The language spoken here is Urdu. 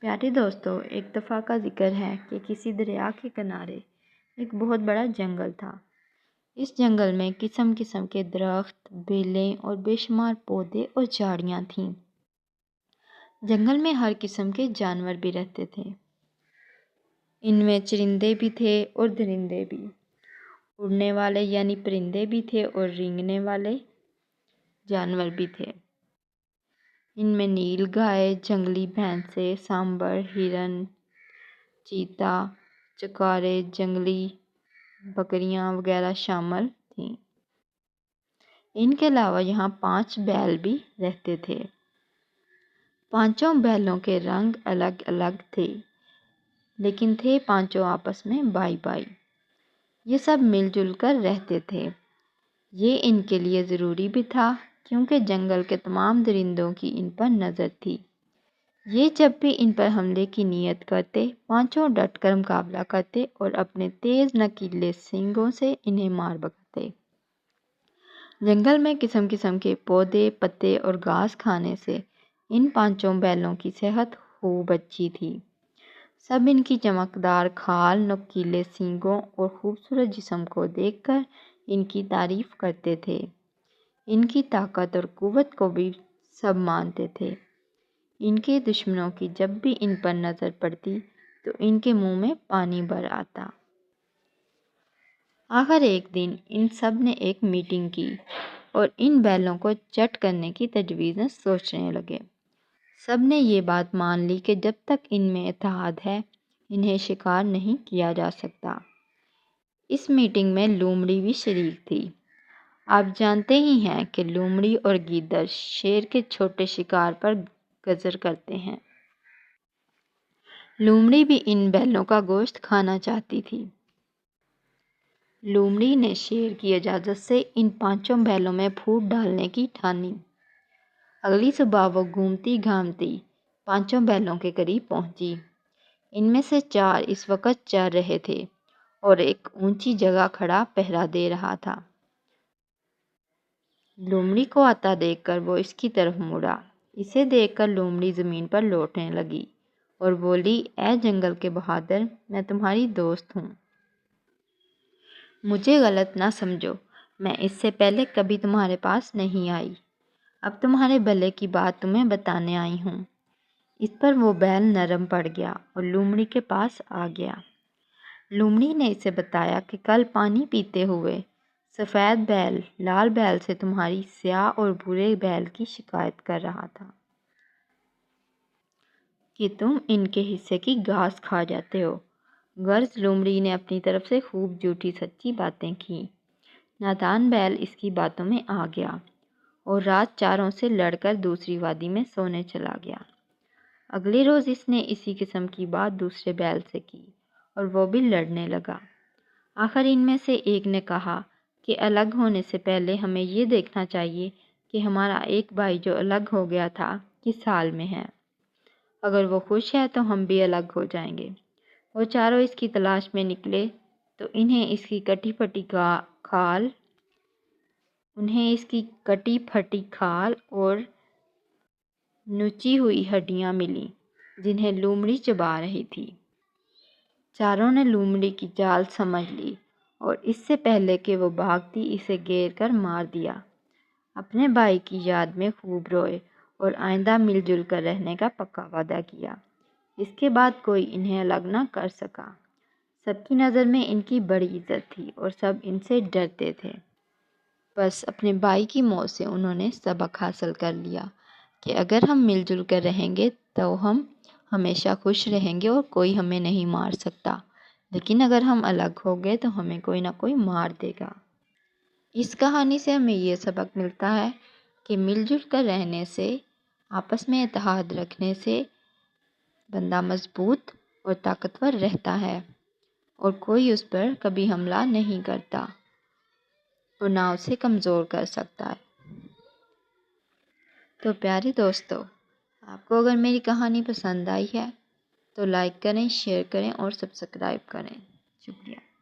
پیارے دوستوں، ایک دفعہ کا ذکر ہے کہ کسی دریا کے کنارے ایک بہت بڑا جنگل تھا۔ اس جنگل میں قسم قسم کے درخت، بیلیں اور بے شمار پودے اور جھاڑیاں تھیں۔ جنگل میں ہر قسم کے جانور بھی رہتے تھے۔ ان میں چرندے بھی تھے اور درندے بھی، اڑنے والے یعنی پرندے بھی تھے اور رینگنے والے جانور بھی تھے۔ ان میں نیل گائے، جنگلی بھینسیں، سانبر، ہرن، چیتا، چکارے، جنگلی بکریاں وغیرہ شامل تھیں۔ ان کے علاوہ یہاں 5 بیل بھی رہتے تھے۔ پانچوں بیلوں کے رنگ الگ الگ تھے، لیکن تھے پانچوں آپس میں بھائی بھائی۔ یہ سب مل جل کر رہتے تھے۔ یہ ان کے لیے ضروری بھی تھا، کیونکہ جنگل کے تمام درندوں کی ان پر نظر تھی۔ یہ جب بھی ان پر حملے کی نیت کرتے، پانچوں ڈٹ کر مقابلہ کرتے اور اپنے تیز نکیلے سینگوں سے انہیں مار بھگاتے۔ جنگل میں قسم قسم کے پودے، پتے اور گھاس کھانے سے ان پانچوں بیلوں کی صحت خوب اچھی تھی۔ سب ان کی چمکدار کھال، نوکیلے سینگوں اور خوبصورت جسم کو دیکھ کر ان کی تعریف کرتے تھے۔ ان کی طاقت اور قوت کو بھی سب مانتے تھے۔ ان کے دشمنوں کی جب بھی ان پر نظر پڑتی تو ان کے منہ میں پانی بھر آتا۔ آخر ایک دن ان سب نے ایک میٹنگ کی اور ان بیلوں کو چٹ کرنے کی تجویزیں سوچنے لگے۔ سب نے یہ بات مان لی کہ جب تک ان میں اتحاد ہے، انہیں شکار نہیں کیا جا سکتا۔ اس میٹنگ میں لومڑی بھی شریک تھی۔ آپ جانتے ہی ہیں کہ لومڑی اور گیدڑ شیر کے چھوٹے شکار پر گزر کرتے ہیں۔ لومڑی بھی ان بیلوں کا گوشت کھانا چاہتی تھی۔ لومڑی نے شیر کی اجازت سے ان پانچوں بیلوں میں پھوٹ ڈالنے کی ٹھانی۔ اگلی صبح وہ گھومتی گھامتی پانچوں بیلوں کے قریب پہنچی۔ ان میں سے 4 اس وقت چر رہے تھے اور ایک اونچی جگہ کھڑا پہرا دے رہا تھا۔ لومڑی کو آتا دیکھ کر وہ اس کی طرف مڑا۔ اسے دیکھ کر لومڑی زمین پر لوٹنے لگی اور بولی، اے جنگل کے بہادر، میں تمہاری دوست ہوں۔ مجھے غلط نہ سمجھو، میں اس سے پہلے کبھی تمہارے پاس نہیں آئی۔ اب تمہارے بھلے کی بات تمہیں بتانے آئی ہوں۔ اس پر وہ بیل نرم پڑ گیا اور لومڑی کے پاس آ گیا۔ لومڑی نے اسے بتایا کہ کل پانی پیتے ہوئے سفید بیل لال بیل سے تمہاری سیاہ اور برے بیل کی شکایت کر رہا تھا کہ تم ان کے حصے کی گھاس کھا جاتے ہو۔ غرض لومڑی نے اپنی طرف سے خوب جھوٹی سچی باتیں کی۔ نادان بیل اس کی باتوں میں آ گیا اور رات چاروں سے لڑ کر دوسری وادی میں سونے چلا گیا۔ اگلے روز اس نے اسی قسم کی بات دوسرے بیل سے کی اور وہ بھی لڑنے لگا۔ آخر ان میں سے ایک نے کہا کہ الگ ہونے سے پہلے ہمیں یہ دیکھنا چاہیے کہ ہمارا ایک بھائی جو الگ ہو گیا تھا کس حال میں ہے۔ اگر وہ خوش ہے تو ہم بھی الگ ہو جائیں گے۔ وہ چاروں اس کی تلاش میں نکلے تو انہیں اس کی کٹی پھٹی کھال اور نچی ہوئی ہڈیاں ملیں جنہیں لومڑی چبا رہی تھی۔ چاروں نے لومڑی کی چال سمجھ لی اور اس سے پہلے کہ وہ بھاگتی اسے گھیر کر مار دیا۔ اپنے بھائی کی یاد میں خوب روئے اور آئندہ مل جل کر رہنے کا پکا وعدہ کیا۔ اس کے بعد کوئی انہیں الگ نہ کر سکا۔ سب کی نظر میں ان کی بڑی عزت تھی اور سب ان سے ڈرتے تھے۔ بس اپنے بھائی کی موت سے انہوں نے سبق حاصل کر لیا کہ اگر ہم مل جل کر رہیں گے تو ہم ہمیشہ خوش رہیں گے اور کوئی ہمیں نہیں مار سکتا، لیکن اگر ہم الگ ہو گئے تو ہمیں کوئی نہ کوئی مار دے گا۔ اس کہانی سے ہمیں یہ سبق ملتا ہے کہ مل جل کر رہنے سے، آپس میں اتحاد رکھنے سے بندہ مضبوط اور طاقتور رہتا ہے اور کوئی اس پر کبھی حملہ نہیں کرتا اور نہ اسے کمزور کر سکتا ہے۔ تو پیارے دوستو، آپ کو اگر میری کہانی پسند آئی ہے تو لائک کریں، شیئر کریں اور سبسکرائب کریں۔ شکریہ۔